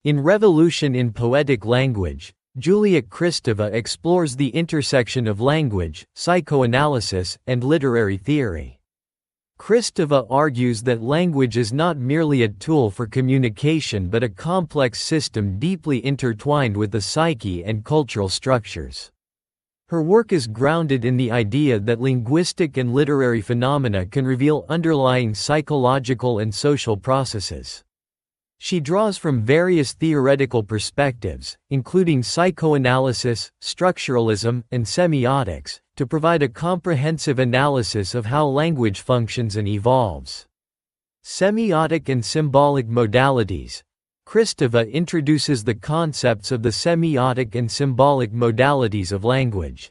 In Revolution in Poetic Language, Juliet Kristeva explores the intersection of language, psychoanalysis, and literary theory. Kristeva argues that language is not merely a tool for communication but a complex system deeply intertwined with the psyche and cultural structures. Her work is grounded in the idea that linguistic and literary phenomena can reveal underlying psychological and social processes. She draws from various theoretical perspectives, including psychoanalysis, structuralism, and semiotics, to provide a comprehensive analysis of how language functions and evolves. Semiotic and symbolic modalities. Kristeva introduces the concepts of the semiotic and symbolic modalities of language.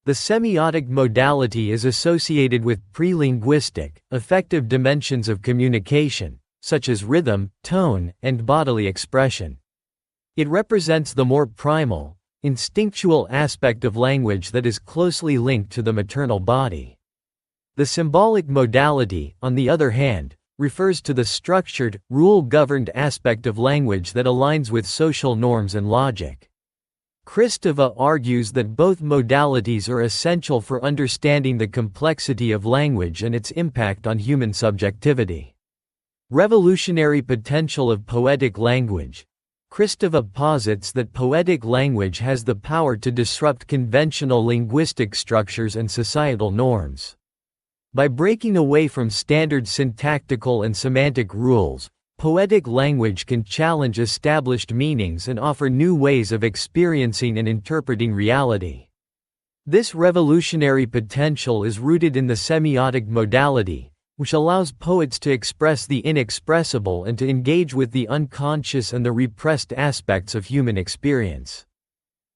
The semiotic modality is associated with pre-linguistic, affective dimensions of communication, such as rhythm, tone, and bodily expression. It represents the more primal, instinctual aspect of language that is closely linked to the maternal body. The symbolic modality, on the other hand, refers to the structured, rule-governed aspect of language that aligns with social norms and logic. Kristeva argues that both modalities are essential for understanding the complexity of language and its impact on human subjectivity. Revolutionary potential of poetic language. Kristeva posits that poetic language has the power to disrupt conventional linguistic structures and societal norms. By breaking away from standard syntactical and semantic rules, poetic language can challenge established meanings and offer new ways of experiencing and interpreting reality. This revolutionary potential is rooted in the semiotic modality, which allows poets to express the inexpressible and to engage with the unconscious and the repressed aspects of human experience.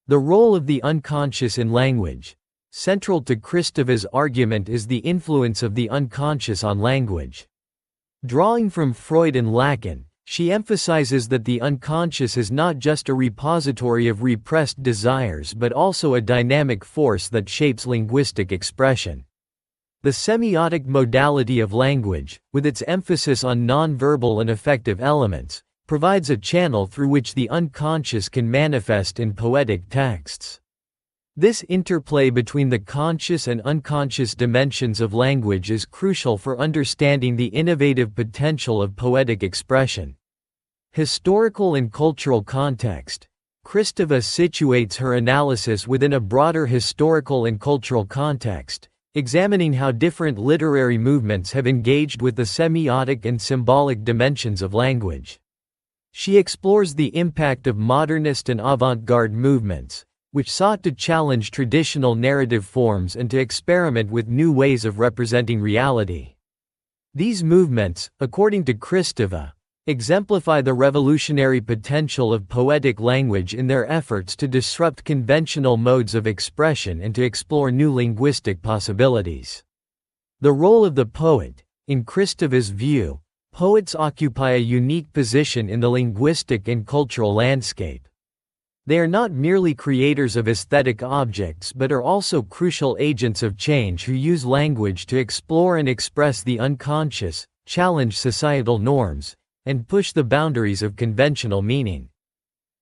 The role of the unconscious in language. Central to Kristeva's argument is the influence of the unconscious on language. Drawing from Freud and Lacan, she emphasizes that the unconscious is not just a repository of repressed desires but also a dynamic force that shapes linguistic expression. The semiotic modality of language, with its emphasis on nonverbal and affective elements, provides a channel through which the unconscious can manifest in poetic texts. This interplay between the conscious and unconscious dimensions of language is crucial for understanding the innovative potential of poetic expression. Historical and cultural context. Kristeva situates her analysis within a broader historical and cultural context, examining how different literary movements have engaged with the semiotic and symbolic dimensions of language. She explores the impact of modernist and avant-garde movements, which sought to challenge traditional narrative forms and to experiment with new ways of representing reality. These movements, according to Kristeva, exemplify the revolutionary potential of poetic language in their efforts to disrupt conventional modes of expression and to explore new linguistic possibilities. The role of the poet. In Kristeva's view, poets occupy a unique position in the linguistic and cultural landscape. They are not merely creators of aesthetic objects but are also crucial agents of change who use language to explore and express the unconscious, challenge societal norms, and push the boundaries of conventional meaning.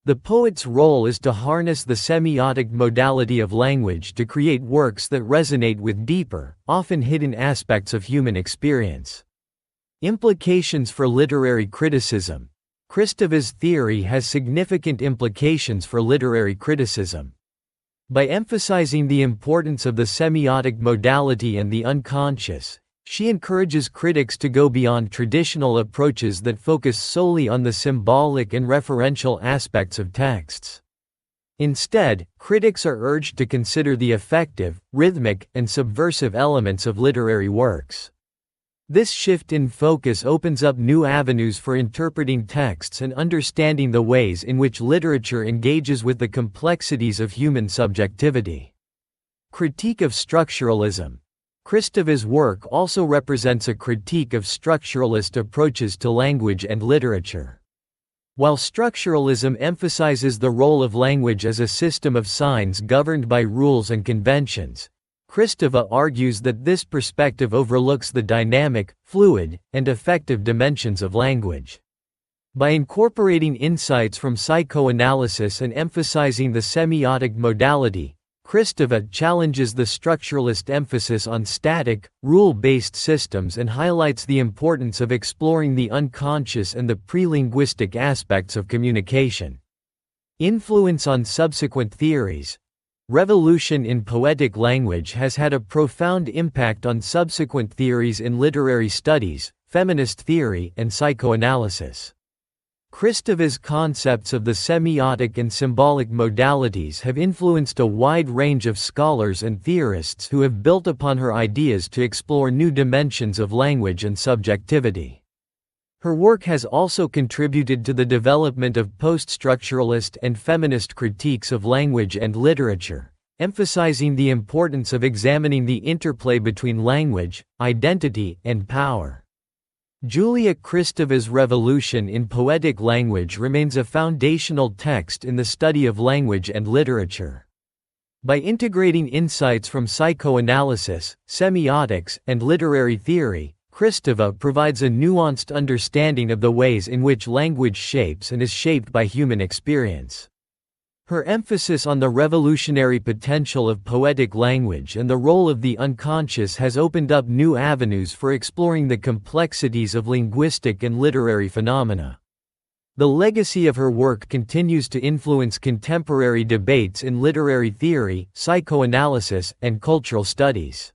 The poet's role is to harness the semiotic modality of language to create works that resonate with deeper, often hidden aspects of human experience. Implications for literary criticism. Kristeva's theory has significant implications for literary criticism. By emphasizing the importance of the semiotic modality and the unconscious, she encourages critics to go beyond traditional approaches that focus solely on the symbolic and referential aspects of texts. Instead, critics are urged to consider the affective, rhythmic, and subversive elements of literary works. This shift in focus opens up new avenues for interpreting texts and understanding the ways in which literature engages with the complexities of human subjectivity. Critique of structuralism. Kristeva's work also represents a critique of structuralist approaches to language and literature. While structuralism emphasizes the role of language as a system of signs governed by rules and conventions, Kristeva argues that this perspective overlooks the dynamic, fluid, and affective dimensions of language. By incorporating insights from psychoanalysis and emphasizing the semiotic modality, Kristeva challenges the structuralist emphasis on static, rule-based systems and highlights the importance of exploring the unconscious and the pre-linguistic aspects of communication. Influence on subsequent theories. Revolution in poetic language has had a profound impact on subsequent theories in literary studies, feminist theory, and psychoanalysis. Kristeva's concepts of the semiotic and symbolic modalities have influenced a wide range of scholars and theorists who have built upon her ideas to explore new dimensions of language and subjectivity. Her work has also contributed to the development of post-structuralist and feminist critiques of language and literature, emphasizing the importance of examining the interplay between language, identity, and power. Julia Kristeva's Revolution in Poetic Language remains a foundational text in the study of language and literature. By integrating insights from psychoanalysis, semiotics, and literary theory, Kristeva provides a nuanced understanding of the ways in which language shapes and is shaped by human experience. Her emphasis on the revolutionary potential of poetic language and the role of the unconscious has opened up new avenues for exploring the complexities of linguistic and literary phenomena. The legacy of her work continues to influence contemporary debates in literary theory, psychoanalysis, and cultural studies.